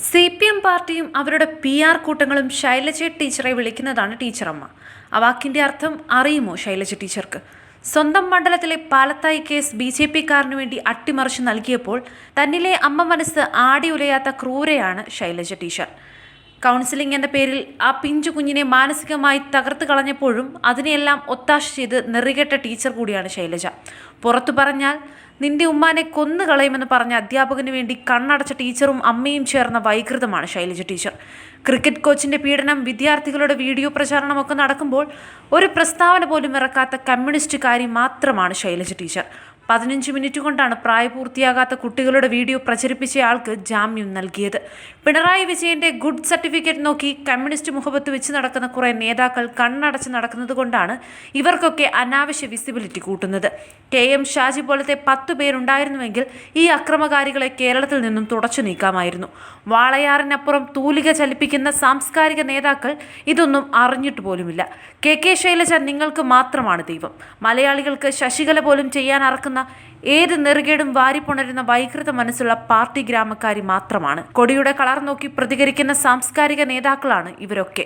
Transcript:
CPM പാർട്ടിയും അവരുടെ PR കൂട്ടങ്ങളും Shailaja ടീച്ചറെ വിളിക്കുന്നതാണ് ടീച്ചറമ്മ. ആ വാക്കിന്റെ അർത്ഥം അറിയുമോ ശൈലജ ടീച്ചർക്ക്? സ്വന്തം മണ്ഡലത്തിലെ പാലത്തായി കേസ് BJP-കാരനു വേണ്ടി അട്ടിമറിച്ച് നൽകിയപ്പോൾ തന്നിലെ അമ്മ മനസ്സ് ആടി ഉലയാത്ത ക്രൂരയാണ് ശൈലജ ടീച്ചർ. കൗൺസിലിംഗ് എന്ന പേരിൽ ആ പിഞ്ചു കുഞ്ഞിനെ മാനസികമായി തകർത്ത് കളഞ്ഞപ്പോഴും അതിനെയെല്ലാം ഒത്താശ ചെയ്ത് നെറികെട്ട ടീച്ചർ കൂടിയാണ് ശൈലജ. പുറത്തു പറഞ്ഞാൽ നിന്റെ ഉമ്മാനെ കൊന്നുകളയുമെന്ന് പറഞ്ഞ അധ്യാപകന് വേണ്ടി കണ്ണടച്ച ടീച്ചറും അമ്മയും ചേർന്ന വൈകൃതമാണ് ശൈലജ ടീച്ചർ. ക്രിക്കറ്റ് കോച്ചിന്റെ പീഡനം, വിദ്യാർത്ഥികളുടെ വീഡിയോ പ്രചാരണമൊക്കെ നടക്കുമ്പോൾ ഒരു പ്രസ്താവന പോലും ഇറക്കാത്ത കമ്മ്യൂണിസ്റ്റുകാരി മാത്രമാണ് ശൈലജ ടീച്ചർ. 15 മിനിറ്റ് കൊണ്ടാണ് പ്രായപൂർത്തിയാകാത്ത കുട്ടികളുടെ വീഡിയോ പ്രചരിപ്പിച്ചയാൾക്ക് ജാമ്യം നൽകിയത്. പിണറായി വിജയന്റെ ഗുഡ് സർട്ടിഫിക്കറ്റ് നോക്കി കമ്മ്യൂണിസ്റ്റ് മുഖപത്ത് വെച്ച് നടക്കുന്ന കുറേ നേതാക്കൾ കണ്ണടച്ച് നടക്കുന്നത് കൊണ്ടാണ് ഇവർക്കൊക്കെ അനാവശ്യ വിസിബിലിറ്റി കൂട്ടുന്നത്. KM ഷാജി പോലത്തെ 10 പേരുണ്ടായിരുന്നുവെങ്കിൽ ഈ അക്രമകാരികളെ കേരളത്തിൽ നിന്നും തുടച്ചു നീക്കാമായിരുന്നു. വാളയാറിനപ്പുറം തൂലിക ചലിപ്പിക്കുന്ന സാംസ്കാരിക നേതാക്കൾ ഇതൊന്നും അറിഞ്ഞിട്ട് പോലുമില്ല. KK ശൈലജ നിങ്ങൾക്ക് മാത്രമാണ് ദൈവം. മലയാളികൾക്ക് ശശികല പോലും ചെയ്യാൻ അറക്കുന്ന ഏത് നെറുകേടും വാരിപ്പുണരുന്ന വൈകൃത മനസ്സുള്ള പാർട്ടി ഗ്രാമക്കാരി മാത്രമാണ്. കൊടിയുടെ കളർ നോക്കി പ്രതികരിക്കുന്ന സാംസ്കാരിക നേതാക്കളാണ് ഇവരൊക്കെ.